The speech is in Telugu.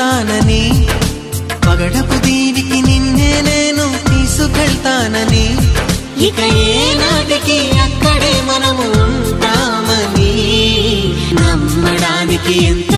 వస్తానని పగడపు దీనికి నిన్నే నేను తీసుకెళ్తానని ఇక ఏనాటికి అక్కడే మనము ఉంటామని నమ్మడానికి ఎంత